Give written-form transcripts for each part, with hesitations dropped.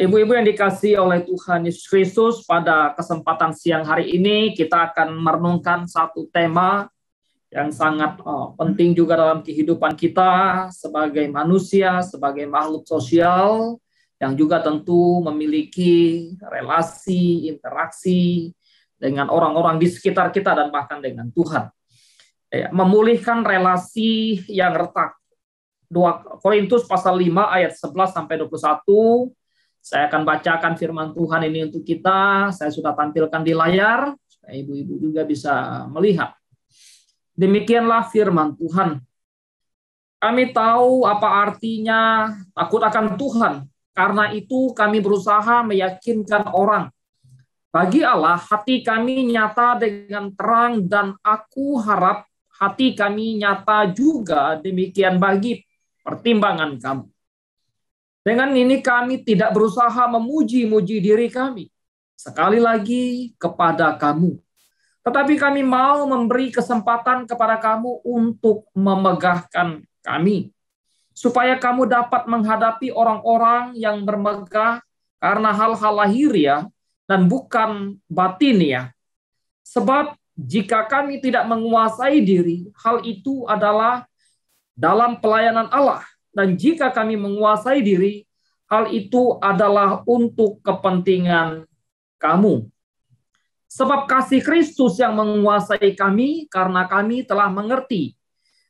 Ibu-ibu yang dikasihi oleh Tuhan Yesus Kristus, pada kesempatan siang hari ini kita akan merenungkan satu tema yang sangat penting juga dalam kehidupan kita sebagai manusia, sebagai makhluk sosial yang juga tentu memiliki relasi, interaksi dengan orang-orang di sekitar kita dan bahkan dengan Tuhan. Memulihkan relasi yang retak. 2 Korintus pasal 5 ayat 11 sampai 21. Saya akan bacakan firman Tuhan ini untuk kita. Saya sudah tampilkan di layar, supaya ibu-ibu juga bisa melihat. Demikianlah firman Tuhan. Kami tahu apa artinya takut akan Tuhan. Karena itu kami berusaha meyakinkan orang. Bagi Allah, hati kami nyata dengan terang, dan aku harap hati kami nyata juga demikian bagi pertimbangan kamu. Dengan ini kami tidak berusaha memuji-muji diri kami, sekali lagi kepada kamu. Tetapi kami mau memberi kesempatan kepada kamu untuk memegahkan kami, supaya kamu dapat menghadapi orang-orang yang bermegah karena hal-hal lahiriah dan bukan batiniah. Sebab jika kami tidak menguasai diri, hal itu adalah dalam pelayanan Allah. Dan jika kami menguasai diri, hal itu adalah untuk kepentingan kamu. Sebab kasih Kristus yang menguasai kami, karena kami telah mengerti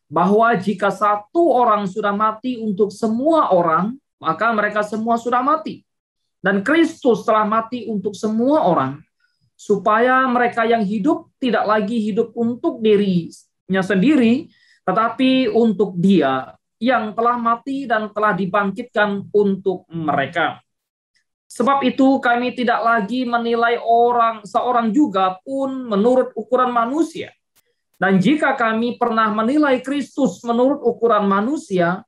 bahwa jika satu orang sudah mati untuk semua orang, maka mereka semua sudah mati. Dan Kristus telah mati untuk semua orang, supaya mereka yang hidup tidak lagi hidup untuk dirinya sendiri, tetapi untuk Dia yang telah mati dan telah dibangkitkan untuk mereka. Sebab itu kami tidak lagi menilai seorang juga pun menurut ukuran manusia. Dan jika kami pernah menilai Kristus menurut ukuran manusia,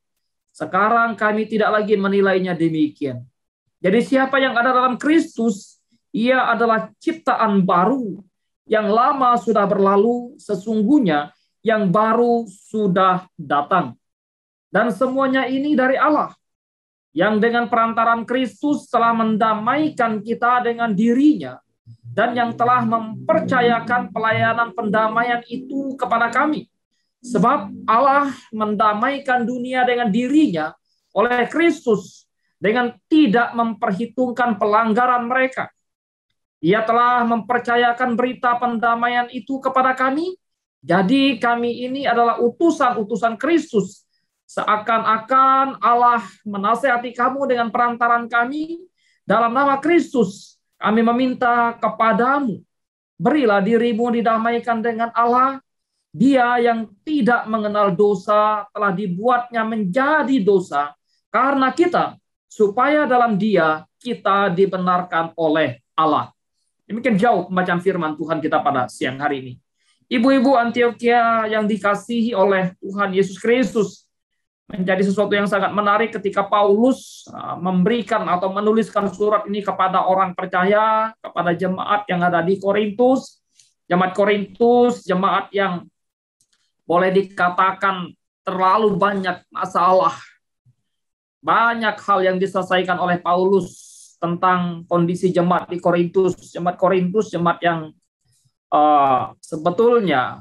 sekarang kami tidak lagi menilainya demikian. Jadi siapa yang ada dalam Kristus, ia adalah ciptaan baru. Yang lama sudah berlalu, sesungguhnya yang baru sudah datang. Dan semuanya ini dari Allah, yang dengan perantaran Kristus telah mendamaikan kita dengan dirinya, dan yang telah mempercayakan pelayanan pendamaian itu kepada kami. Sebab Allah mendamaikan dunia dengan dirinya oleh Kristus, dengan tidak memperhitungkan pelanggaran mereka. Ia telah mempercayakan berita pendamaian itu kepada kami, jadi kami ini adalah utusan-utusan Kristus. Seakan-akan Allah menasihati kamu dengan perantaran kami, dalam nama Kristus kami meminta kepadamu, berilah dirimu didamaikan dengan Allah. Dia yang tidak mengenal dosa telah dibuatnya menjadi dosa karena kita, supaya dalam Dia kita dibenarkan oleh Allah. Demikian jauh pembacaan firman Tuhan kita pada siang hari ini. Ibu-ibu Antioquia yang dikasihi oleh Tuhan Yesus Kristus, menjadi sesuatu yang sangat menarik ketika Paulus memberikan atau menuliskan surat ini kepada orang percaya, kepada jemaat yang ada di Korintus. Jemaat Korintus, jemaat yang boleh dikatakan terlalu banyak masalah. Banyak hal yang diselesaikan oleh Paulus tentang kondisi jemaat di Korintus. Jemaat Korintus, jemaat yang sebetulnya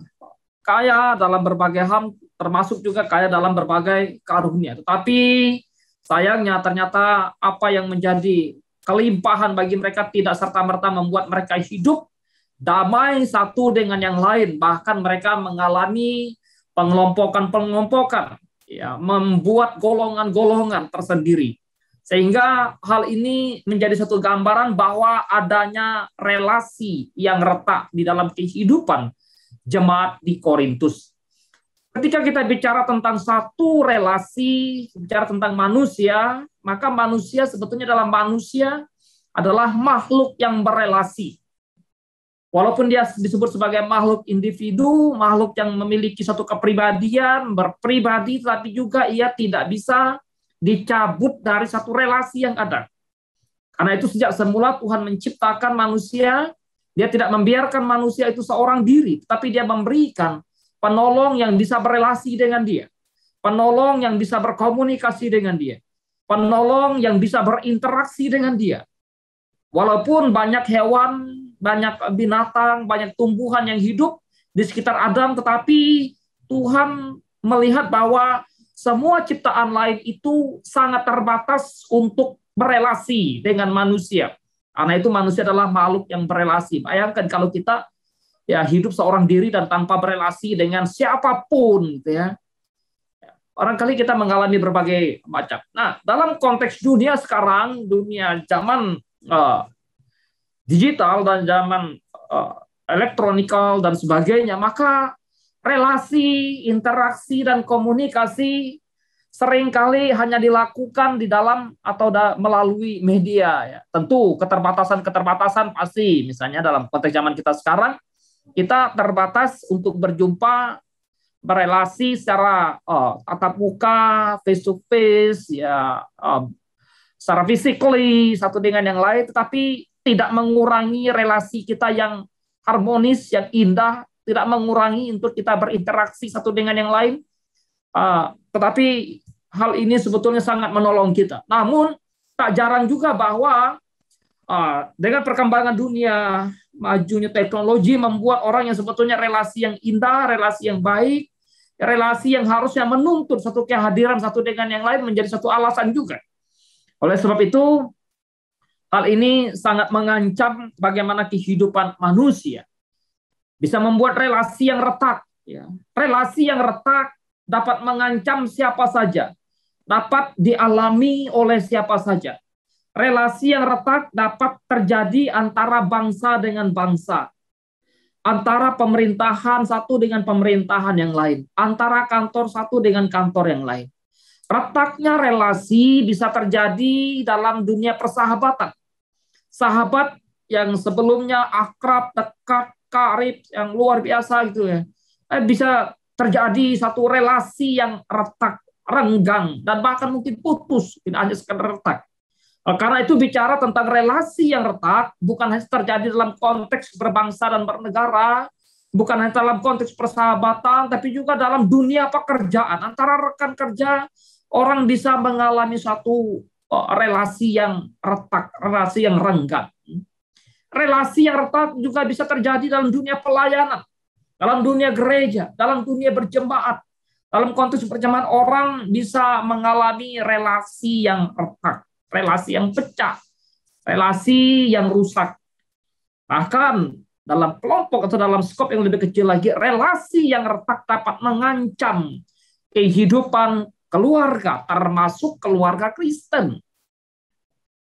kaya dalam berbagai hal, termasuk juga kaya dalam berbagai karunia. Tetapi sayangnya ternyata apa yang menjadi kelimpahan bagi mereka tidak serta-merta membuat mereka hidup damai satu dengan yang lain. Bahkan mereka mengalami pengelompokan, ya, membuat golongan-golongan tersendiri. Sehingga hal ini menjadi satu gambaran bahwa adanya relasi yang retak di dalam kehidupan jemaat di Korintus. Ketika kita bicara tentang satu relasi, bicara tentang manusia, maka manusia sebetulnya dalam manusia adalah makhluk yang berelasi. Walaupun dia disebut sebagai makhluk individu, makhluk yang memiliki satu kepribadian, berpribadi, tapi juga ia tidak bisa dicabut dari satu relasi yang ada. Karena itu sejak semula Tuhan menciptakan manusia, Dia tidak membiarkan manusia itu seorang diri, tapi Dia memberikan penolong yang bisa berelasi dengan dia, penolong yang bisa berkomunikasi dengan dia, penolong yang bisa berinteraksi dengan dia. Walaupun banyak hewan, banyak binatang, banyak tumbuhan yang hidup di sekitar Adam, tetapi Tuhan melihat bahwa semua ciptaan lain itu sangat terbatas untuk berelasi dengan manusia. Karena itu manusia adalah makhluk yang berelasi. Bayangkan kalau kita ya hidup seorang diri dan tanpa berelasi dengan siapapun, gitu ya. Barangkali kita mengalami berbagai macam. Nah, dalam konteks dunia sekarang, dunia zaman digital dan zaman elektronikal dan sebagainya, maka relasi, interaksi, dan komunikasi seringkali hanya dilakukan di dalam atau melalui media. Ya. Tentu keterbatasan-keterbatasan pasti, misalnya dalam konteks zaman kita sekarang, kita terbatas untuk berjumpa, berelasi secara tatap muka, face to face, ya, secara physically satu dengan yang lain, tetapi tidak mengurangi relasi kita yang harmonis, yang indah, tidak mengurangi untuk kita berinteraksi satu dengan yang lain. Tetapi hal ini sebetulnya sangat menolong kita. Namun tak jarang juga bahwa dengan perkembangan dunia, majunya teknologi membuat orang yang sebetulnya relasi yang indah, relasi yang baik, relasi yang harusnya menuntut satu kehadiran satu dengan yang lain menjadi satu alasan juga. Oleh sebab itu, hal ini sangat mengancam bagaimana kehidupan manusia. Bisa membuat relasi yang retak. Ya. Relasi yang retak dapat mengancam siapa saja. Dapat dialami oleh siapa saja. Relasi yang retak dapat terjadi antara bangsa dengan bangsa. Antara pemerintahan satu dengan pemerintahan yang lain. Antara kantor satu dengan kantor yang lain. Retaknya relasi bisa terjadi dalam dunia persahabatan. Sahabat yang sebelumnya akrab, dekat, karib, yang luar biasa gitu ya. Bisa terjadi satu relasi yang retak, renggang, dan bahkan mungkin putus, tidak hanya sekedar retak. Karena itu bicara tentang relasi yang retak, bukan hanya terjadi dalam konteks berbangsa dan bernegara, bukan hanya dalam konteks persahabatan, tapi juga dalam dunia pekerjaan. Antara rekan kerja, orang bisa mengalami satu relasi yang retak, relasi yang renggang. Relasi yang retak juga bisa terjadi dalam dunia pelayanan, dalam dunia gereja, dalam dunia berjemaat. Dalam konteks berjemaat orang bisa mengalami relasi yang retak, relasi yang pecah, relasi yang rusak. Bahkan dalam kelompok atau dalam skop yang lebih kecil lagi, relasi yang retak dapat mengancam kehidupan keluarga, termasuk keluarga Kristen.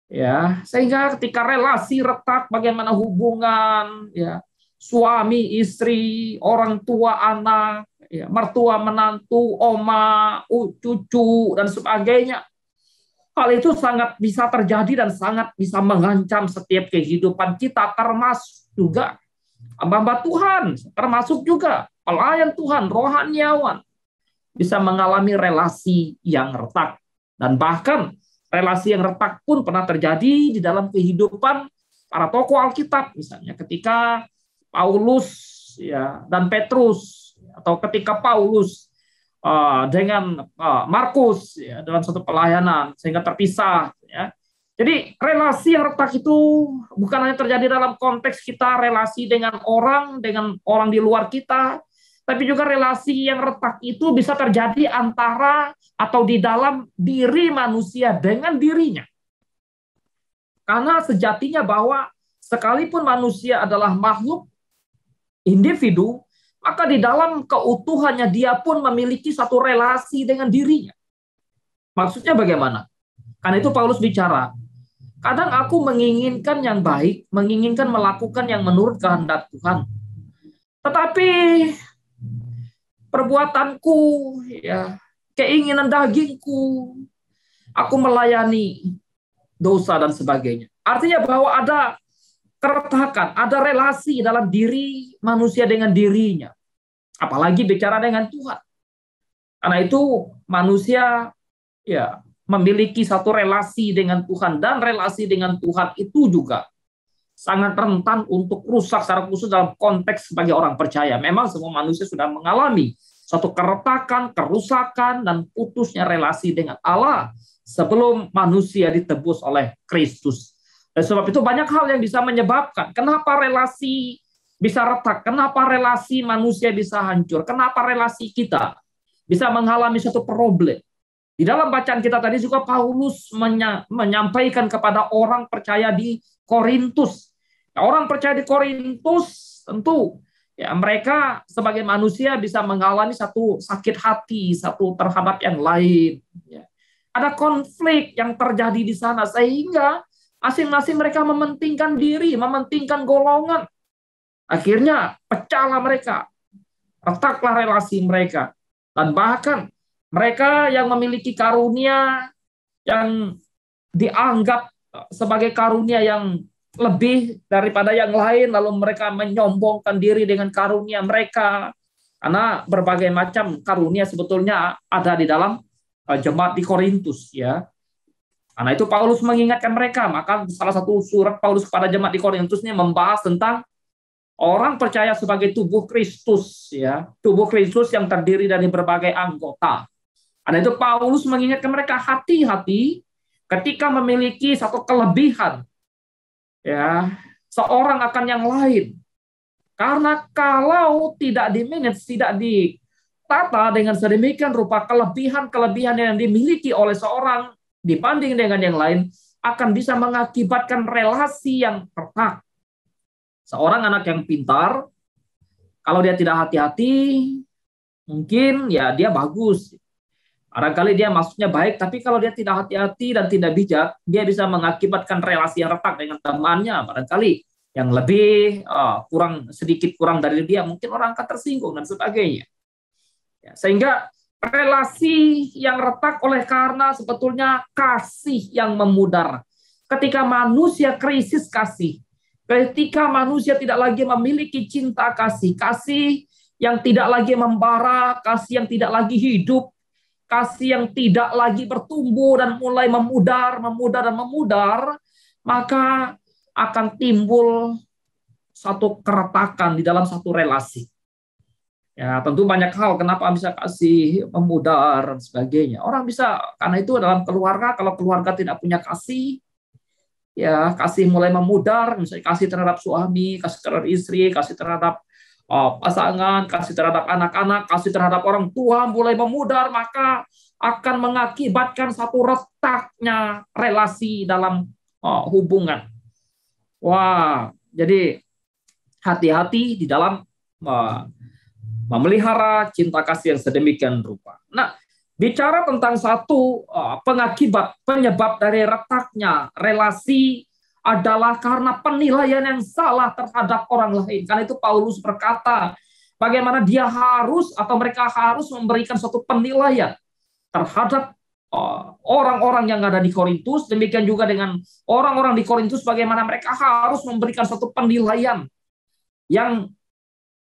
Ya, sehingga ketika relasi retak, bagaimana hubungan ya suami istri, orang tua anak, ya, mertua menantu, oma, cucu dan sebagainya. Hal itu sangat bisa terjadi dan sangat bisa mengancam setiap kehidupan kita, termasuk juga hamba Tuhan, termasuk juga pelayan Tuhan, rohaniawan bisa mengalami relasi yang retak. Dan bahkan relasi yang retak pun pernah terjadi di dalam kehidupan para tokoh Alkitab, misalnya ketika Paulus ya dan Petrus, atau ketika Paulus dengan Markus ya, dalam satu pelayanan sehingga terpisah. Ya. Jadi relasi yang retak itu bukan hanya terjadi dalam konteks kita relasi dengan orang di luar kita, tapi juga relasi yang retak itu bisa terjadi antara atau di dalam diri manusia dengan dirinya. Karena sejatinya bahwa sekalipun manusia adalah makhluk individu, maka di dalam keutuhannya dia pun memiliki satu relasi dengan dirinya. Maksudnya bagaimana? Karena itu Paulus bicara, kadang aku menginginkan yang baik, menginginkan melakukan yang menurut kehendak Tuhan. Tetapi perbuatanku, ya, keinginan dagingku, aku melayani dosa dan sebagainya. Artinya bahwa ada keretakan, ada relasi dalam diri manusia dengan dirinya. Apalagi bicara dengan Tuhan. Karena itu manusia ya memiliki satu relasi dengan Tuhan, dan relasi dengan Tuhan itu juga sangat rentan untuk rusak secara khusus dalam konteks sebagai orang percaya. Memang semua manusia sudah mengalami satu keretakan, kerusakan, dan putusnya relasi dengan Allah sebelum manusia ditebus oleh Kristus. Dan sebab itu banyak hal yang bisa menyebabkan kenapa relasi bisa retak, kenapa relasi manusia bisa hancur, kenapa relasi kita bisa mengalami satu problem. Di dalam bacaan kita tadi juga Paulus menyampaikan kepada orang percaya di Korintus. Nah, orang percaya di Korintus tentu ya mereka sebagai manusia bisa mengalami satu sakit hati, satu terhadap yang lain. Ya. Ada konflik yang terjadi di sana sehingga masing-masing mereka mementingkan diri, mementingkan golongan. Akhirnya pecahlah mereka, retaklah relasi mereka. Dan bahkan mereka yang memiliki karunia yang dianggap sebagai karunia yang lebih daripada yang lain, lalu mereka menyombongkan diri dengan karunia mereka. Karena berbagai macam karunia sebetulnya ada di dalam jemaat di Korintus, ya. Karena itu Paulus mengingatkan mereka, maka salah satu surat Paulus kepada jemaat di Korintus ini membahas tentang orang percaya sebagai tubuh Kristus, ya, tubuh Kristus yang terdiri dari berbagai anggota. Karena itu Paulus mengingatkan mereka hati-hati ketika memiliki satu kelebihan, ya, seorang akan yang lain. Karena kalau tidak dimanage, tidak ditata dengan sedemikian rupa, kelebihan-kelebihan yang dimiliki oleh seorang dibanding dengan yang lain akan bisa mengakibatkan relasi yang retak. Seorang anak yang pintar, kalau dia tidak hati-hati, mungkin ya dia bagus. Barangkali dia maksudnya baik, tapi kalau dia tidak hati-hati dan tidak bijak, dia bisa mengakibatkan relasi yang retak dengan temannya. Barangkali yang lebih sedikit kurang dari dia, mungkin orang akan tersinggung dan sebagainya. Ya, sehingga relasi yang retak oleh karena sebetulnya kasih yang memudar. Ketika manusia krisis kasih, ketika manusia tidak lagi memiliki cinta kasih, kasih yang tidak lagi membara, kasih yang tidak lagi hidup, kasih yang tidak lagi bertumbuh dan mulai memudar, maka akan timbul satu keretakan di dalam satu relasi. Ya, tentu banyak hal kenapa bisa kasih memudar dan sebagainya. Orang bisa, karena itu dalam keluarga, kalau keluarga tidak punya kasih, ya kasih mulai memudar, misalnya kasih terhadap suami, kasih terhadap istri, kasih terhadap pasangan, kasih terhadap anak-anak, kasih terhadap orang tua mulai memudar, maka akan mengakibatkan satu retaknya relasi dalam hubungan. Wah, jadi hati-hati di dalam memelihara cinta kasih yang sedemikian rupa. Nah, bicara tentang satu penyebab dari retaknya relasi adalah karena penilaian yang salah terhadap orang lain. Karena itu Paulus berkata, bagaimana dia harus atau mereka harus memberikan suatu penilaian terhadap orang-orang yang ada di Korintus. Demikian juga dengan orang-orang di Korintus, bagaimana mereka harus memberikan suatu penilaian yang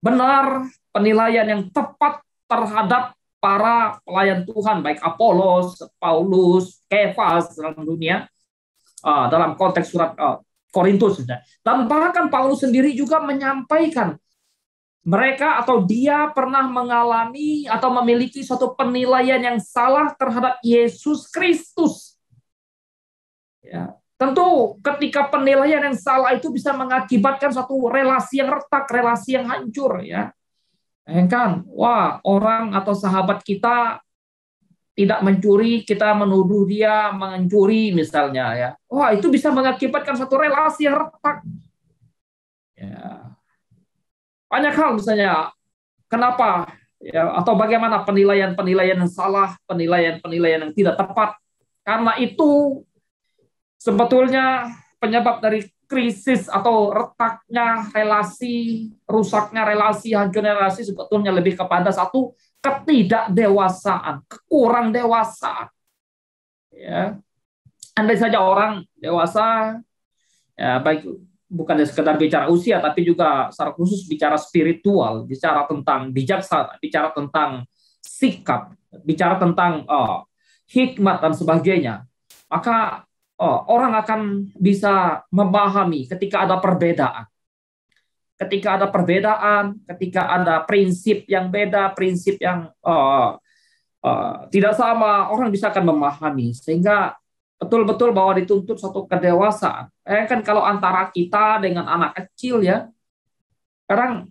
benar, penilaian yang tepat terhadap para pelayan Tuhan, baik Apolos, Paulus, Kefas dalam dunia, dalam konteks surat Korintus. Dan bahkan Paulus sendiri juga menyampaikan mereka atau dia pernah mengalami atau memiliki suatu penilaian yang salah terhadap Yesus Kristus. Ya. Tentu ketika penilaian yang salah itu bisa mengakibatkan satu relasi yang retak, relasi yang hancur, ya. Kan, wah, orang atau sahabat kita tidak mencuri, kita menuduh dia mencuri misalnya, ya. Wah, itu bisa mengakibatkan satu relasi yang retak. Ya. Banyak hal misalnya, kenapa ya, atau bagaimana penilaian-penilaian yang salah, penilaian-penilaian yang tidak tepat. Karena itu sebetulnya penyebab dari krisis atau retaknya relasi, rusaknya relasi, hancurnya relasi sebetulnya lebih kepada satu ketidakdewasaan, kekurang dewasaan. Ya. Andai saja orang dewasa, ya baik bukan sekedar bicara usia, tapi juga secara khusus bicara spiritual, bicara tentang bijaksana, bicara tentang sikap, bicara tentang hikmat dan sebagainya, maka orang akan bisa memahami ketika ada perbedaan. ketika ada perbedaan, ketika ada prinsip yang beda, prinsip yang tidak sama, orang bisa akan memahami, sehingga betul-betul bahwa dituntut suatu kedewasaan. Kan kalau antara kita dengan anak kecil ya, sekarang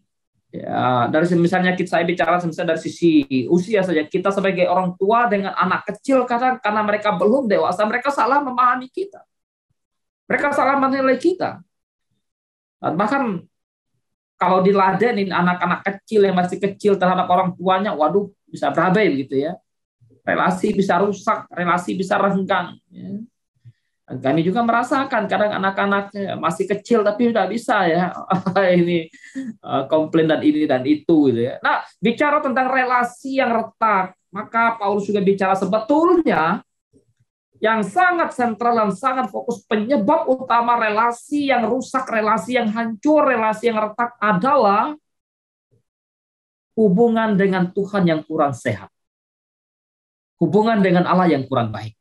ya dari misalnya saya bicara misalnya dari sisi usia saja, kita sebagai orang tua dengan anak kecil kadang karena mereka belum dewasa, mereka salah memahami kita, mereka salah menilai kita. Dan bahkan kalau diladenin anak-anak kecil yang masih kecil terhadap orang tuanya, waduh bisa berabe gitu ya. Relasi bisa rusak, relasi bisa renggang. Ya. Dan kami juga merasakan kadang anak-anak masih kecil tapi udah bisa ya ini komplain dan ini dan itu gitu ya. Nah, bicara tentang relasi yang retak, maka Paulus juga bicara sebetulnya yang sangat sentral dan sangat fokus penyebab utama relasi yang rusak, relasi yang hancur, relasi yang retak adalah hubungan dengan Tuhan yang kurang sehat. Hubungan dengan Allah yang kurang baik.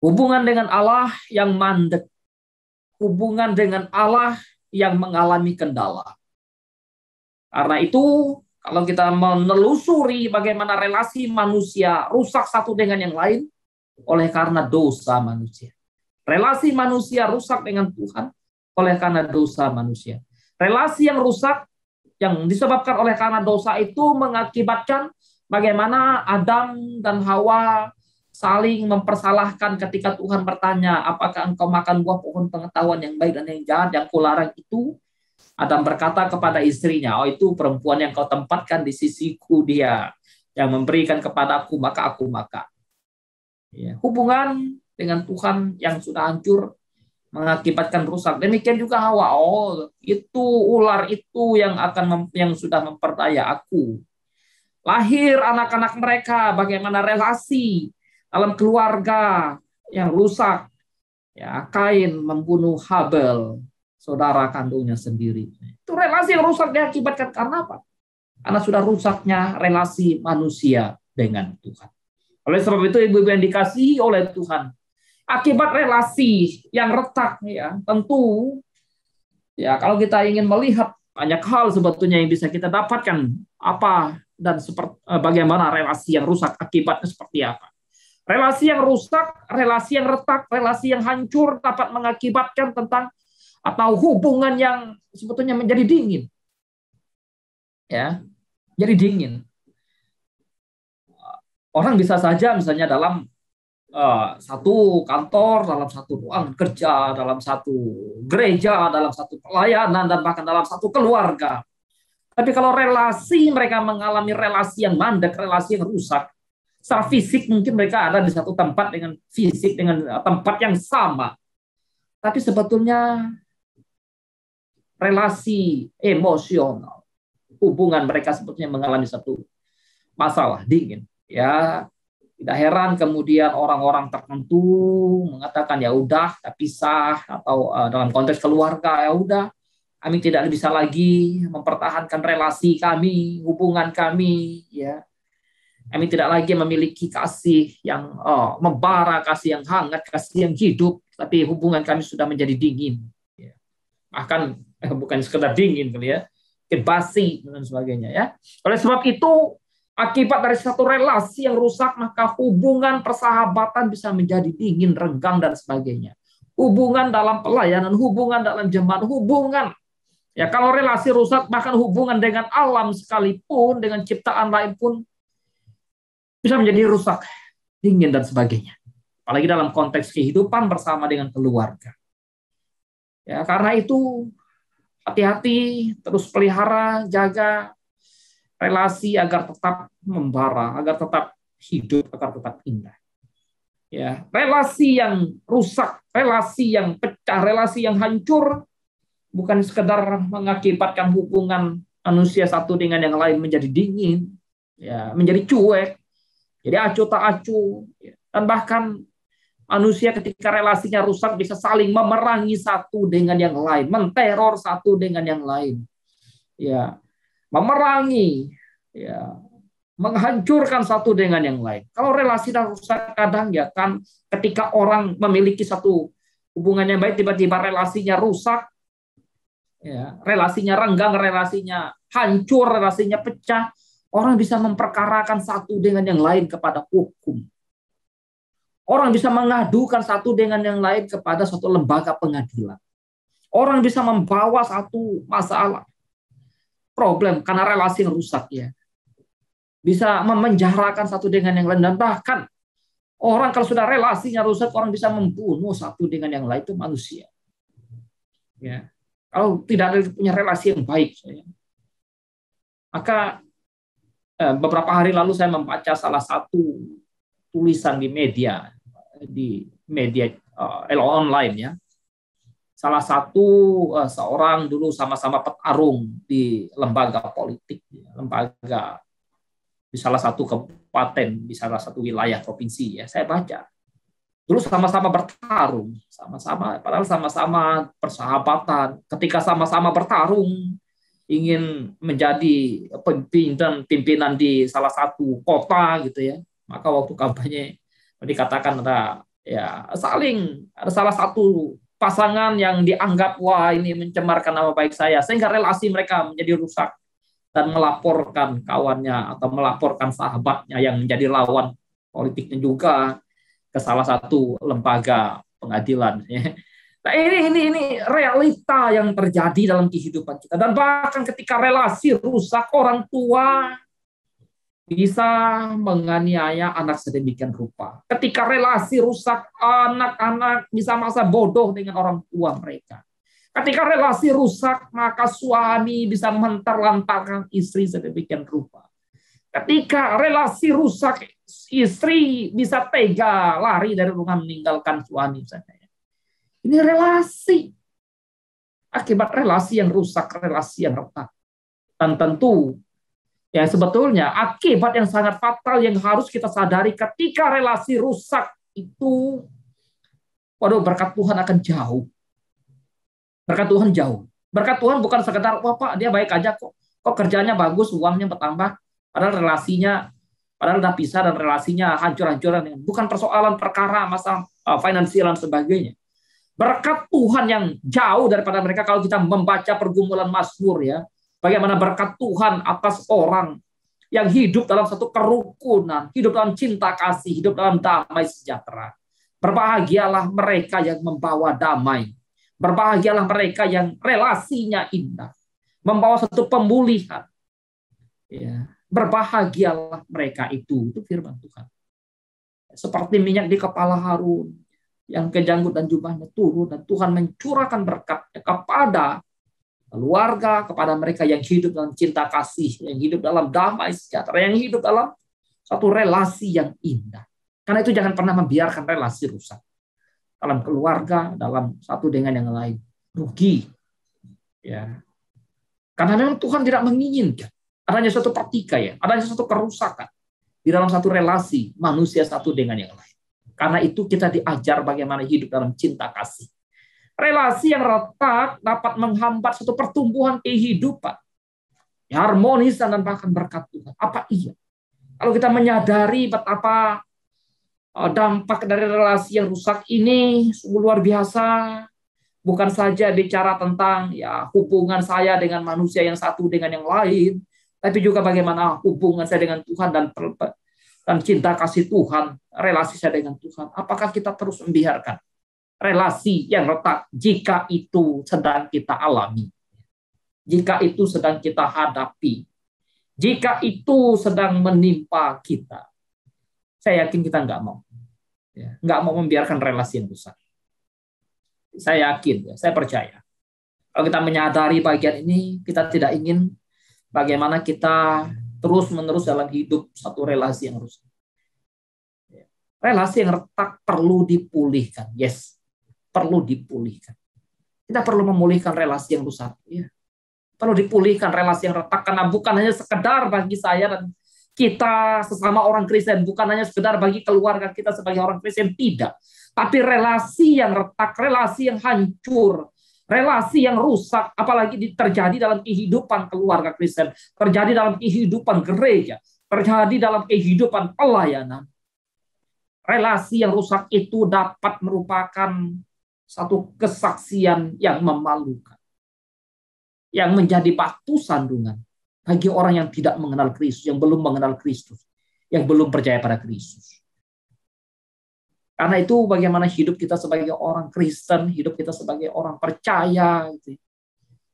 Hubungan dengan Allah yang mandek. Hubungan dengan Allah yang mengalami kendala. Karena itu, kalau kita menelusuri bagaimana relasi manusia rusak satu dengan yang lain, oleh karena dosa manusia. Relasi manusia rusak dengan Tuhan, oleh karena dosa manusia. Relasi yang rusak, yang disebabkan oleh karena dosa itu mengakibatkan bagaimana Adam dan Hawa saling mempersalahkan ketika Tuhan bertanya, apakah engkau makan buah pohon pengetahuan yang baik dan yang jahat yang kularang itu? Adam berkata kepada istrinya, oh itu perempuan yang kau tempatkan di sisiku dia, yang memberikan kepadaku maka aku makan. Ya, hubungan dengan Tuhan yang sudah hancur mengakibatkan rusak. Demikian juga Hawa, oh itu ular itu yang sudah memperdaya aku. Lahir anak-anak mereka, bagaimana relasi dalam keluarga yang rusak. Ya, Kain membunuh Habel, saudara kandungnya sendiri. Itu relasi yang rusak diakibatkan karena apa? Karena sudah rusaknya relasi manusia dengan Tuhan. Oleh sebab itu, ibu-ibu yang dikasihi oleh Tuhan, akibat relasi yang retak, ya tentu, ya kalau kita ingin melihat banyak hal sebetulnya yang bisa kita dapatkan apa dan bagaimana relasi yang rusak akibatnya seperti apa. Relasi yang rusak, relasi yang retak, relasi yang hancur dapat mengakibatkan tentang atau hubungan yang sebetulnya menjadi dingin. Ya, jadi dingin. Orang bisa saja misalnya dalam satu kantor, dalam satu ruangan kerja, dalam satu gereja, dalam satu pelayanan, dan bahkan dalam satu keluarga. Tapi kalau relasi mereka mengalami relasi yang mandek, relasi yang rusak, secara fisik mungkin mereka ada di satu tempat dengan fisik, dengan tempat yang sama. Tapi sebetulnya relasi emosional, hubungan mereka sebetulnya mengalami satu masalah dingin. Ya, tidak heran kemudian orang-orang tertentu mengatakan ya udah kita pisah, atau dalam konteks keluarga ya udah kami tidak bisa lagi mempertahankan relasi kami, hubungan kami, ya. Kami tidak lagi memiliki kasih yang membara, kasih yang hangat, kasih yang hidup, tapi hubungan kami sudah menjadi dingin. Ya. Bahkan bukan sekedar dingin kali ya, basi dan sebagainya ya. Oleh sebab itu, akibat dari satu relasi yang rusak, maka hubungan persahabatan bisa menjadi dingin, renggang, dan sebagainya. Hubungan dalam pelayanan, hubungan dalam jemaat, hubungan. Ya, kalau relasi rusak, bahkan hubungan dengan alam sekalipun, dengan ciptaan lain pun, bisa menjadi rusak, dingin, dan sebagainya. Apalagi dalam konteks kehidupan bersama dengan keluarga. Ya, karena itu, hati-hati, terus pelihara, jaga relasi agar tetap membara, agar tetap hidup, agar tetap indah. Ya, relasi yang rusak, relasi yang pecah, relasi yang hancur bukan sekedar mengakibatkan hubungan manusia satu dengan yang lain menjadi dingin, ya, menjadi cuek, jadi acuh tak acuh, ya. Dan bahkan manusia ketika relasinya rusak bisa saling memerangi satu dengan yang lain, menteror satu dengan yang lain, ya, memerangi, ya, menghancurkan satu dengan yang lain. Kalau relasi dan rusak kadang ya kan ketika orang memiliki satu hubungan yang baik tiba-tiba relasinya rusak, ya, relasinya renggang, relasinya hancur, relasinya pecah, orang bisa memperkarakan satu dengan yang lain kepada hukum. Orang bisa mengadukan satu dengan yang lain kepada suatu lembaga pengadilan. Orang bisa membawa satu masalah, problem karena relasi yang rusak ya. Bisa memenjarakan satu dengan yang lain, dan bahkan orang kalau sudah relasinya rusak, orang bisa membunuh satu dengan yang lain, itu manusia. Ya. Kalau tidak ada punya relasi yang baik, maka beberapa hari lalu saya membaca salah satu tulisan di media online ya. Salah satu seorang dulu sama-sama petarung di lembaga politik, lembaga di salah satu kabupaten, di salah satu wilayah provinsi ya. Saya baca dulu sama-sama bertarung, sama-sama, padahal sama-sama persahabatan. Ketika sama-sama bertarung, ingin menjadi pimpinan di salah satu kota gitu ya, maka waktu kampanye dikatakan ada ya saling, ada salah satu pasangan yang dianggap wah ini mencemarkan nama baik saya, sehingga relasi mereka menjadi rusak dan melaporkan kawannya atau melaporkan sahabatnya yang menjadi lawan politiknya juga ke salah satu lembaga pengadilan. Nah, ini realita yang terjadi dalam kehidupan kita. Dan bahkan ketika relasi rusak, orang tua bisa menganiaya anak sedemikian rupa. Ketika relasi rusak, anak-anak bisa masa bodoh dengan orang tua mereka. Ketika relasi rusak, maka suami bisa menterlantarkan istri sedemikian rupa. Ketika relasi rusak, istri bisa tega lari dari rumah meninggalkan suami. Ini relasi. Akibat relasi yang rusak, relasi yang retak. Dan tentu, ya sebetulnya akibat yang sangat fatal yang harus kita sadari ketika relasi rusak itu, waduh, berkat Tuhan akan jauh. Berkat Tuhan jauh. Berkat Tuhan bukan sekedar, wah Pak, dia baik aja kok. Kok kerjanya bagus, uangnya bertambah. Padahal relasinya, padahal udah pisah dan relasinya hancur-hancuran. Bukan persoalan perkara masalah finansial dan sebagainya. Berkat Tuhan yang jauh daripada mereka. Kalau kita membaca pergumulan Mazmur ya, bagaimana berkat Tuhan atas orang yang hidup dalam satu kerukunan, hidup dalam cinta kasih, hidup dalam damai sejahtera. Berbahagialah mereka yang membawa damai. Berbahagialah mereka yang relasinya indah, membawa satu pemulihan. Ya, berbahagialah mereka itu firman Tuhan. Seperti minyak di kepala Harun, yang kejanggut dan jubahnya turun, dan Tuhan mencurahkan berkatnya kepada keluarga, kepada mereka yang hidup dalam cinta kasih, yang hidup dalam damai sejahtera, yang hidup dalam satu relasi yang indah. Karena itu jangan pernah membiarkan relasi rusak. Dalam keluarga, dalam satu dengan yang lain. Rugi. Ya. Karena memang Tuhan tidak menginginkan adanya suatu pertikaian, adanya suatu kerusakan di dalam satu relasi manusia satu dengan yang lain. Karena itu kita diajar bagaimana hidup dalam cinta kasih. Relasi yang retak dapat menghambat suatu pertumbuhan kehidupan. Ya, harmonis dan bahkan berkat Tuhan. Apa iya? Kalau kita menyadari betapa dampak dari relasi yang rusak ini sungguh luar biasa. Bukan saja bicara tentang ya hubungan saya dengan manusia yang satu dengan yang lain, tapi juga bagaimana hubungan saya dengan Tuhan dan cinta kasih Tuhan, relasi saya dengan Tuhan. Apakah kita terus membiarkan relasi yang retak jika itu sedang kita alami, jika itu sedang kita hadapi, jika itu sedang menimpa kita? Saya yakin kita nggak mau. Nggak mau membiarkan relasi yang rusak. Saya yakin, saya percaya. Kalau kita menyadari bagian ini, kita tidak ingin bagaimana kita terus-menerus dalam hidup satu relasi yang rusak. Relasi yang retak perlu dipulihkan. Yes, perlu dipulihkan. Kita perlu memulihkan relasi yang rusak. Ya. Perlu dipulihkan relasi yang retak, karena bukan hanya sekedar bagi saya dan kita sesama orang Kristen, bukan hanya sekedar bagi keluarga kita sebagai orang Kristen, tidak. Tapi relasi yang retak, relasi yang hancur, relasi yang rusak, apalagi terjadi dalam kehidupan keluarga Kristen, terjadi dalam kehidupan gereja, terjadi dalam kehidupan pelayanan. Relasi yang rusak itu dapat merupakan satu kesaksian yang memalukan. yang menjadi batu sandungan bagi orang yang tidak mengenal Kristus, yang belum mengenal Kristus, yang belum percaya pada Kristus. Karena itu bagaimana hidup kita sebagai orang Kristen, hidup kita sebagai orang percaya. Gitu.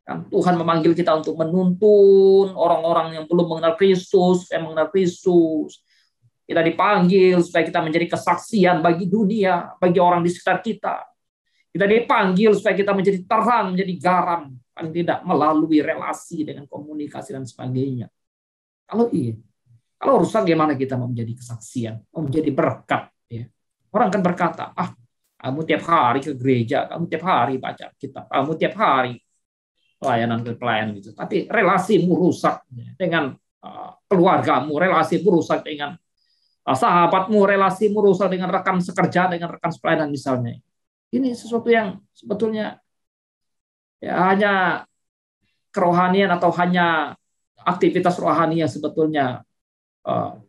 Kan Tuhan memanggil kita untuk menuntun orang-orang yang belum mengenal Kristus, yang mengenal Kristus. Kita dipanggil supaya kita menjadi kesaksian bagi dunia, bagi orang di sekitar kita. Kita dipanggil supaya kita menjadi terang, menjadi garam, kan tidak melalui relasi dengan komunikasi dan sebagainya. Kalau rusak, gimana kita mau menjadi kesaksian, mau menjadi berkat? Ya. Orang kan berkata, kamu tiap hari ke gereja, kamu tiap hari baca kitab, kamu tiap hari pelayanan ke pelayan gitu. Tapi relasimu rusak dengan keluargamu, relasimu rusak dengan sahabatmu, relasimu rusak dengan rekan sekerja, dengan rekan pelayanan misalnya. Ini sesuatu yang sebetulnya ya hanya kerohanian atau hanya aktivitas rohani yang sebetulnya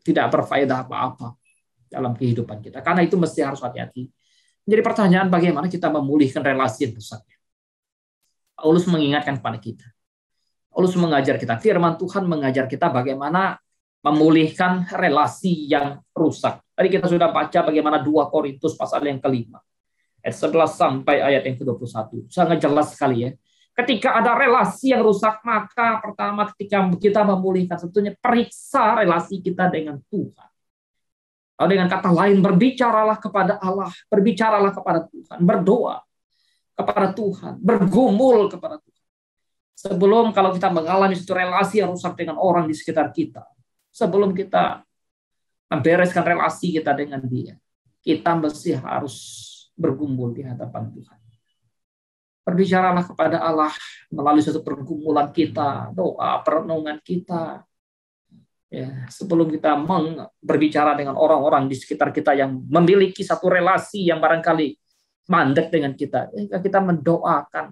tidak berfaedah apa-apa dalam kehidupan kita. Karena itu mesti harus hati-hati. Jadi pertanyaan bagaimana kita memulihkan relasi yang rusak. Paulus mengingatkan kepada kita. Paulus mengajar kita. Firman Tuhan mengajar kita bagaimana memulihkan relasi yang rusak. Tadi kita sudah baca bagaimana 2 Korintus pasal yang kelima. Ayat 11 sampai ayat yang ke-21. Sangat jelas sekali ya. Ketika ada relasi yang rusak, maka pertama ketika kita memulihkan, sebetulnya periksa relasi kita dengan Tuhan. Atau dengan kata lain, berbicaralah kepada Allah, berbicaralah kepada Tuhan, berdoa kepada Tuhan, bergumul kepada Tuhan. Sebelum kalau kita mengalami suatu relasi yang rusak dengan orang di sekitar kita, sebelum kita membereskan relasi kita dengan dia, kita mesti harus bergumul di hadapan Tuhan. Berbicaralah kepada Allah melalui suatu pergumulan kita, doa, perenungan kita. Ya, sebelum kita berbicara dengan orang-orang di sekitar kita yang memiliki satu relasi yang barangkali mandek dengan kita, kita mendoakan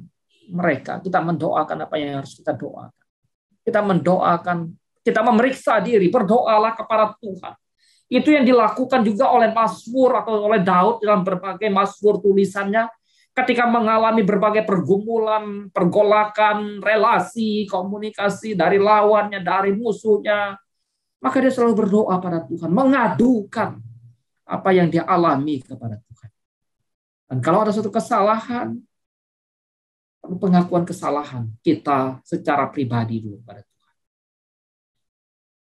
mereka, kita mendoakan apa yang harus kita doakan. Kita mendoakan, kita memeriksa diri, berdoalah kepada Tuhan. Itu yang dilakukan juga oleh Mazmur atau oleh Daud dalam berbagai Mazmur tulisannya ketika mengalami berbagai pergumulan, pergolakan, relasi, komunikasi dari lawannya, dari musuhnya. Maka dia selalu berdoa pada Tuhan, mengadukan apa yang dia alami kepada Tuhan. Dan kalau ada suatu kesalahan, pengakuan kesalahan kita secara pribadi dulu pada Tuhan.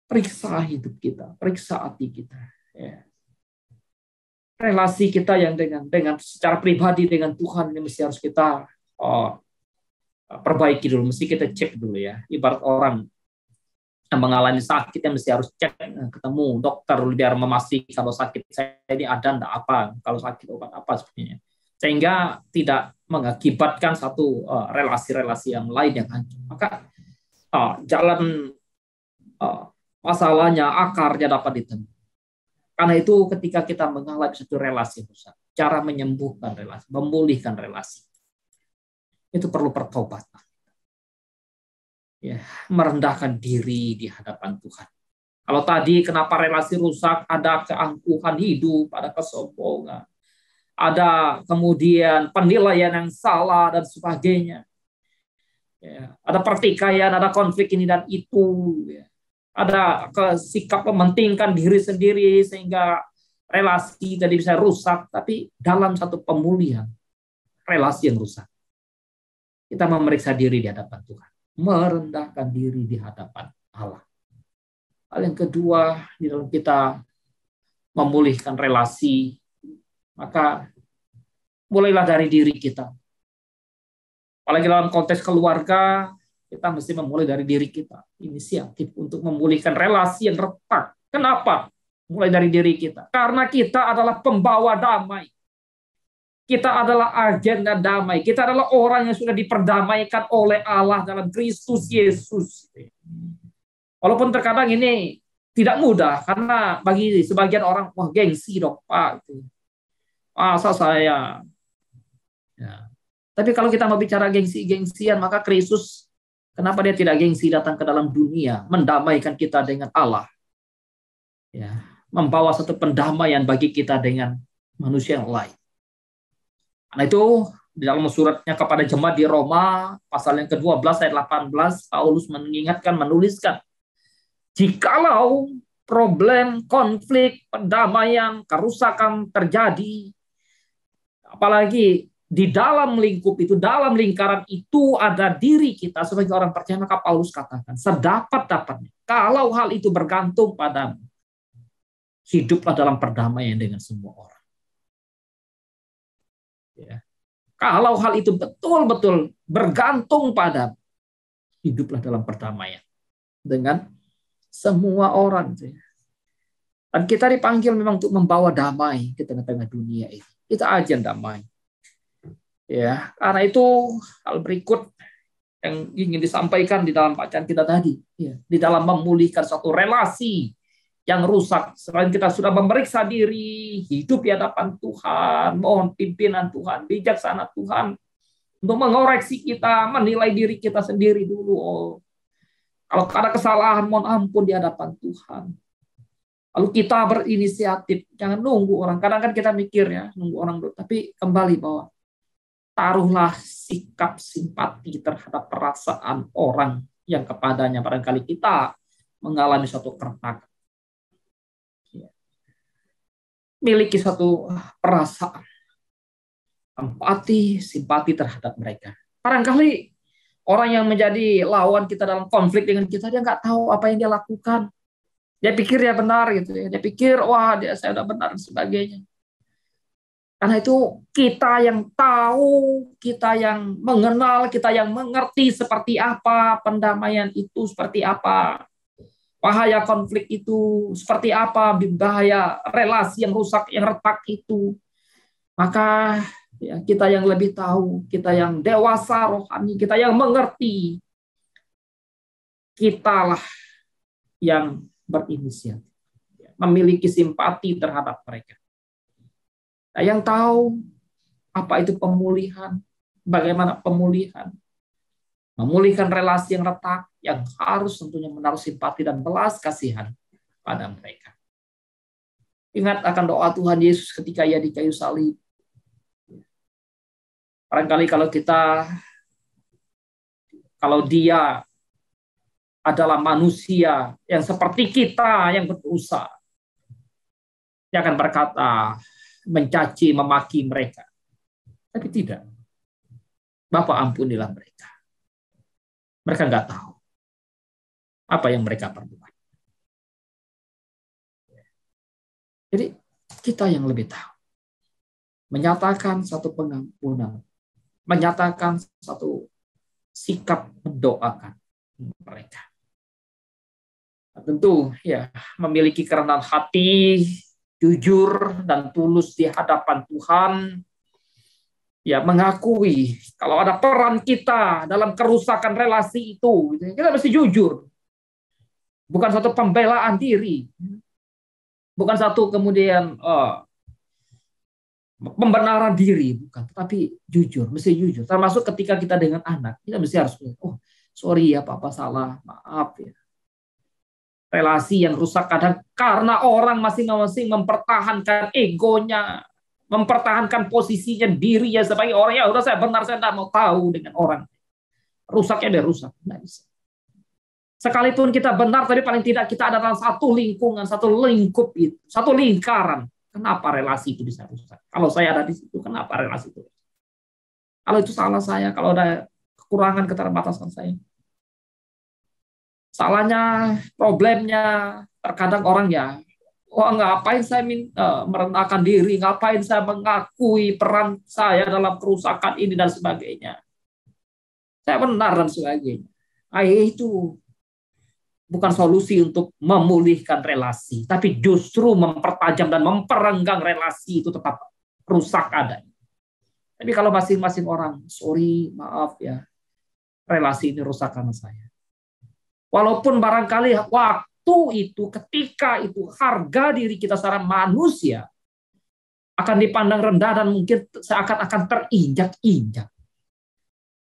Periksa hidup kita, periksa hati kita. Ya. Relasi kita yang dengan secara pribadi dengan Tuhan ini mesti harus kita perbaiki dulu, mesti kita cek dulu ya. Ibarat orang yang mengalami sakit yang mesti harus cek, ketemu dokter biar memastikan kalau sakit saya ini ada enggak apa, kalau sakit obat apa sepertinya. Sehingga tidak mengakibatkan satu relasi-relasi yang lain yang hancur. Maka jalan masalahnya, akarnya dapat ditemui. Karena itu ketika kita mengalami satu relasi rusak, cara menyembuhkan relasi, memulihkan relasi, itu perlu pertobatan. Ya, merendahkan diri di hadapan Tuhan. Kalau tadi kenapa relasi rusak, ada keangkuhan hidup, ada kesombongan, ada kemudian penilaian yang salah dan sebagainya. Ya, ada pertikaian, ada konflik ini dan itu. Ya. Ada sikap mementingkan diri sendiri sehingga relasi jadi bisa rusak. Tapi dalam satu pemulihan relasi yang rusak, kita memeriksa diri di hadapan Tuhan, merendahkan diri di hadapan Allah. Hal yang kedua, di dalam kita memulihkan relasi, maka mulailah dari diri kita. Apalagi dalam konteks keluarga, kita mesti memulai dari diri kita. Inisiatif untuk memulihkan relasi yang retak. Kenapa? Mulai dari diri kita. Karena kita adalah pembawa damai. Kita adalah agen dan damai. Kita adalah orang yang sudah diperdamaikan oleh Allah dalam Kristus Yesus. Walaupun terkadang ini tidak mudah. Karena bagi sebagian orang, wah gengsi dong Pak. Masa saya... Ya. Tapi kalau kita mau bicara gengsi-gengsian, maka Kristus, kenapa dia tidak gengsi datang ke dalam dunia, mendamaikan kita dengan Allah, ya, membawa satu pendamaian bagi kita dengan manusia yang lain. Karena itu Di dalam suratnya kepada jemaat di Roma, pasal yang ke-12 ayat 18, Paulus mengingatkan, menuliskan, jikalau problem, konflik, pendamaian, kerusakan terjadi, apalagi di dalam lingkup itu, dalam lingkaran itu ada diri kita sebagai orang percaya, maka Paulus katakan, sedapat-dapatnya, kalau hal itu bergantung padamu, hiduplah dalam perdamaian dengan semua orang. Ya. Kalau hal itu betul-betul bergantung padamu, hiduplah dalam perdamaian dengan semua orang. Dan kita dipanggil memang untuk membawa damai ke tengah-tengah dunia ini. Kita ajan damai. Ya, karena itu hal berikut yang ingin disampaikan di dalam bacaan kita tadi, ya, di dalam memulihkan suatu relasi yang rusak. Selain kita sudah memeriksa diri, hidup di hadapan Tuhan, mohon pimpinan Tuhan, bijaksana Tuhan untuk mengoreksi kita, menilai diri kita sendiri dulu. Oh, kalau ada kesalahan, mohon ampun di hadapan Tuhan. Lalu kita berinisiatif, jangan nunggu orang. Kadang kan kita mikir ya, nunggu orang dulu. Tapi kembali bahwa taruhlah sikap simpati terhadap perasaan orang yang kepadanya barangkali kita mengalami suatu keretakan. Miliki suatu perasaan empati, simpati terhadap mereka. Barangkali orang yang menjadi lawan kita dalam konflik dengan kita, dia nggak tahu apa yang dia lakukan. Dia pikir dia benar gitu ya. Dia pikir wah saya udah benar dan sebagainya. Karena itu kita yang tahu, kita yang mengenal, kita yang mengerti seperti apa pendamaian itu, seperti apa bahaya konflik itu, seperti apa bahaya relasi yang rusak, yang retak itu. Maka ya, kita yang lebih tahu, kita yang dewasa rohani, kita yang mengerti, kitalah yang berinisiatif, memiliki simpati terhadap mereka. Nah, yang tahu apa itu pemulihan, bagaimana pemulihan, memulihkan relasi yang retak, yang harus tentunya menaruh simpati dan belas kasihan pada mereka. Ingat akan doa Tuhan Yesus ketika ia di kayu salib. Barangkali kalau dia adalah manusia yang seperti kita yang berdosa, dia akan berkata, mencaci, memaki mereka. Tapi tidak. Bapa ampunilah mereka. Mereka nggak tahu apa yang mereka perbuat. Jadi kita yang lebih tahu. Menyatakan satu pengampunan. Menyatakan satu sikap mendoakan mereka. Nah, tentu ya memiliki kerendahan hati, jujur dan tulus di hadapan Tuhan, ya mengakui kalau ada peran kita dalam kerusakan relasi itu, kita mesti jujur. Bukan satu pembelaan diri, bukan satu kemudian pembenaran diri, bukan, tapi jujur, mesti jujur. Termasuk ketika kita dengan anak, kita mesti harus, oh sorry ya papa salah, maaf ya. Relasi yang rusak kadang karena orang masing-masing mempertahankan egonya, mempertahankan posisinya dirinya sebagai orang, ya udah saya benar, saya tidak mau tahu dengan orang. Rusaknya dia rusak, tidak bisa. Sekalipun kita benar, tapi paling tidak kita ada dalam satu lingkungan, satu lingkup itu, satu lingkaran. Kenapa relasi itu bisa rusak? Kalau saya ada di situ, kenapa relasi itu? Kalau itu salah saya, kalau ada kekurangan, keterbatasan saya. Salahnya, problemnya, terkadang orang ya, ngapain saya merendahkan diri, ngapain saya mengakui peran saya dalam kerusakan ini dan sebagainya. Saya benar dan sebagainya. Itu bukan solusi untuk memulihkan relasi, tapi justru mempertajam dan memperenggang relasi itu tetap rusak adanya. Tapi kalau masing-masing orang, sorry, maaf ya, relasi ini rusak karena saya. Walaupun barangkali waktu itu, ketika itu, harga diri kita secara manusia akan dipandang rendah dan mungkin seakan-akan terinjak-injak.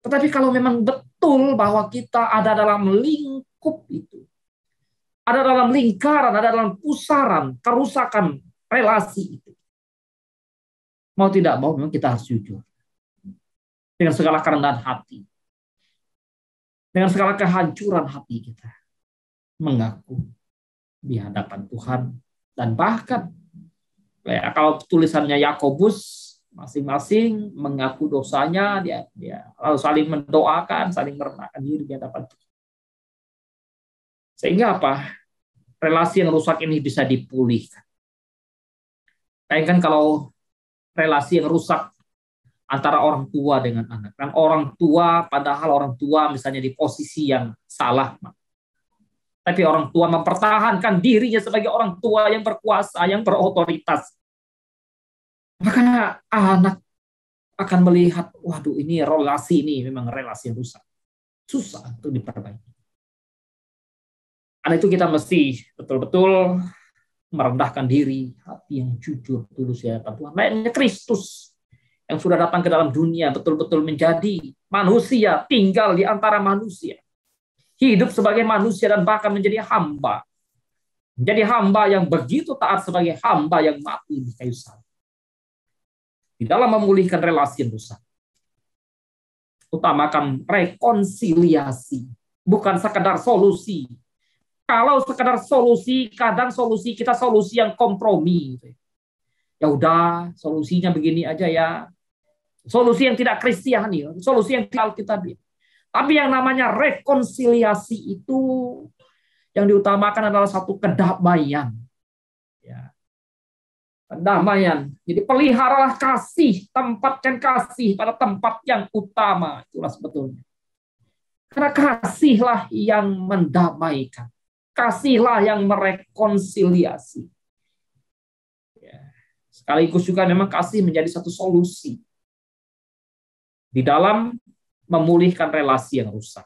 Tetapi kalau memang betul bahwa kita ada dalam lingkup itu, ada dalam lingkaran, ada dalam pusaran, kerusakan relasi itu, mau tidak mau memang kita harus jujur. dengan segala kerendahan hati, dengan segala kehancuran hati kita, mengaku di hadapan Tuhan. Dan bahkan kalau tulisannya Yakobus, masing-masing mengaku dosanya, dia lalu saling mendoakan, saling merendahkan diri di hadapan Tuhan. Sehingga apa? Relasi yang rusak ini bisa dipulihkan. Bayangkan kalau relasi yang rusak antara orang tua dengan anak. Kan orang tua, padahal orang tua misalnya di posisi yang salah. Tapi orang tua mempertahankan dirinya sebagai orang tua yang berkuasa, yang berotoritas. Maka anak akan melihat, waduh ini relasi ini memang relasi yang rusak. Susah untuk diperbaiki. Karena itu kita mesti betul-betul merendahkan diri, hati yang jujur, tulus di hadapan Tuhan. Layaknya Kristus yang sudah datang ke dalam dunia, betul-betul menjadi manusia, tinggal di antara manusia. Hidup sebagai manusia dan bahkan menjadi hamba. Menjadi hamba yang begitu taat sebagai hamba yang mati di kayu salib. Di dalam memulihkan relasi yang rusak, utamakan rekonsiliasi, bukan sekedar solusi. Kalau sekedar solusi, kadang solusi kita solusi yang kompromi. Ya udah, solusinya begini aja ya. Solusi yang tidak Kristiani, solusi yang tidak Alkitabiah. Tapi yang namanya rekonsiliasi itu yang diutamakan adalah satu kedamaian. Ya. Kedamaian. Jadi peliharalah kasih, tempatkan kasih pada tempat yang utama. Itulah sebetulnya. Karena kasihlah yang mendamaikan. Kasihlah yang merekonsiliasi. Ya. Sekaligus juga memang kasih menjadi satu solusi di dalam memulihkan relasi yang rusak.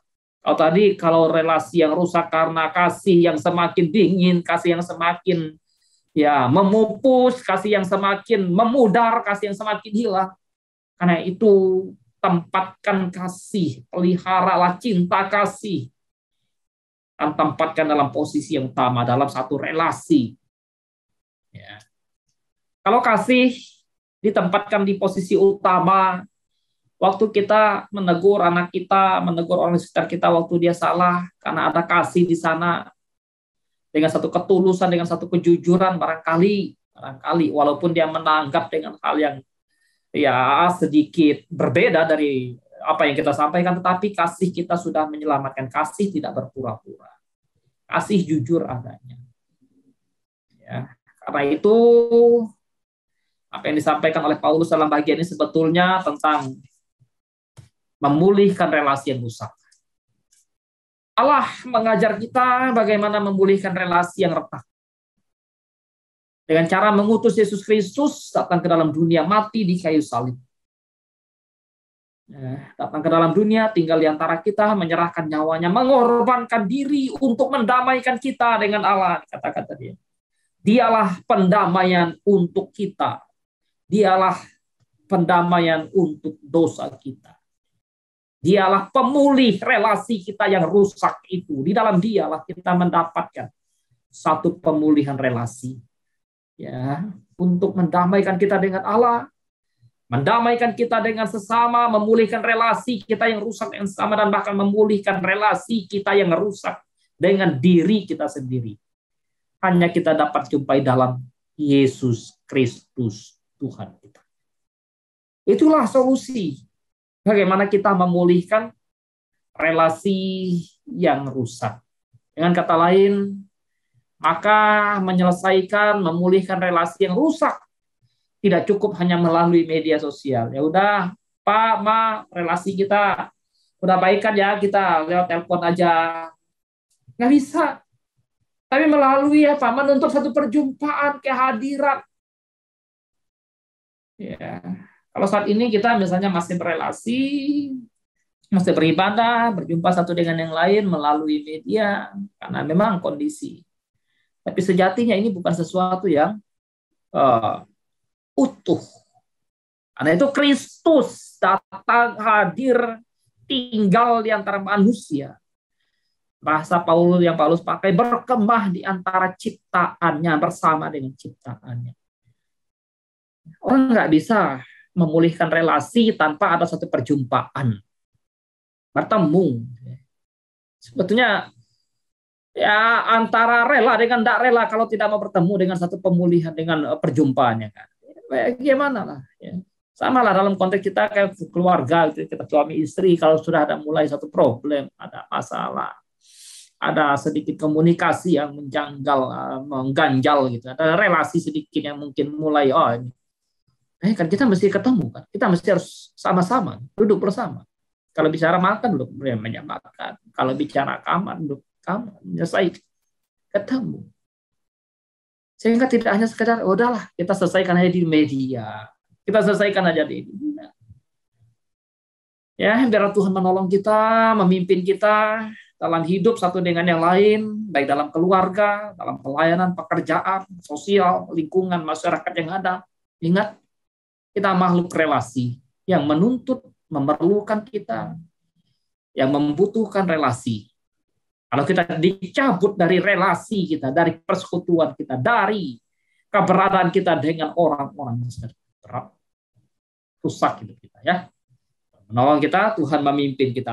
Kalau relasi yang rusak karena kasih yang semakin dingin, kasih yang semakin memupus, kasih yang semakin memudar, kasih yang semakin hilang. Karena itu tempatkan kasih, peliharalah cinta kasih, dan tempatkan dalam posisi yang utama dalam satu relasi. Ya. Kalau kasih ditempatkan di posisi utama, waktu kita menegur anak kita, menegur orang sekitar kita waktu dia salah, karena ada kasih di sana, dengan satu ketulusan, dengan satu kejujuran, barangkali walaupun dia menanggap dengan hal yang sedikit berbeda dari apa yang kita sampaikan, tetapi kasih kita sudah menyelamatkan. Kasih tidak berpura-pura, kasih jujur adanya. Ya, karena itu apa yang disampaikan oleh Paulus dalam bagian ini sebetulnya tentang memulihkan relasi yang rusak. Allah mengajar kita bagaimana memulihkan relasi yang retak. Dengan cara mengutus Yesus Kristus datang ke dalam dunia, mati di kayu salib. Datang ke dalam dunia, tinggal di antara kita, menyerahkan nyawanya, mengorbankan diri untuk mendamaikan kita dengan Allah. Kata-kata dia. Dialah pendamaian untuk kita. Dialah pendamaian untuk dosa kita. Dialah pemulih relasi kita yang rusak itu. Di dalam dialah kita mendapatkan satu pemulihan relasi. Ya, untuk mendamaikan kita dengan Allah, mendamaikan kita dengan sesama, memulihkan relasi kita yang rusak yang sama, dan bahkan memulihkan relasi kita yang rusak dengan diri kita sendiri. Hanya kita dapat jumpai dalam Yesus Kristus Tuhan kita. Itulah solusi. Bagaimana kita memulihkan relasi yang rusak. Dengan kata lain, maka menyelesaikan, memulihkan relasi yang rusak tidak cukup hanya melalui media sosial. Ya udah, Pak, Ma, relasi kita udah baikan ya, kita lewat telepon aja. Nggak bisa. Tapi melalui menuntut satu perjumpaan, kehadiran. Ya. Kalau saat ini kita misalnya masih berelasi, masih beribadah, berjumpa satu dengan yang lain melalui media, karena memang kondisi. Tapi sejatinya ini bukan sesuatu yang utuh. Karena itu Kristus datang, hadir, tinggal di antara manusia. Bahasa Paulus pakai, berkemah di antara ciptaannya, bersama dengan ciptaannya. Orang nggak bisa memulihkan relasi tanpa ada satu perjumpaan, bertemu. Sebetulnya ya antara rela dengan tidak rela kalau tidak mau bertemu dengan satu pemulihan dengan perjumpaannya kan. Gimana lah ya. Sama lah dalam konteks kita kayak keluarga, kita suami istri, kalau sudah ada mulai satu problem, ada masalah, ada sedikit komunikasi yang menjanggal, mengganjal gitu, ada relasi sedikit yang mungkin mulai ini, kan kita mesti ketemu kan, kita mesti harus sama-sama duduk bersama. Kalau bicara makan duduk makan, kalau bicara kamar duduk kamar, selesai ketemu. Sehingga tidak hanya sekedar udahlah kita selesaikan aja di media. Kita selesaikan aja di ini. Ya, biar Tuhan menolong kita, memimpin kita dalam hidup satu dengan yang lain, baik dalam keluarga, dalam pelayanan, pekerjaan, sosial, lingkungan, masyarakat yang ada. Ingat, kita makhluk relasi yang menuntut, memerlukan kita, yang membutuhkan relasi. Kalau kita dicabut dari relasi kita, dari persekutuan kita, dari keberadaan kita dengan orang-orang rusak hidup kita ya. Menolong kita, Tuhan memimpin kita.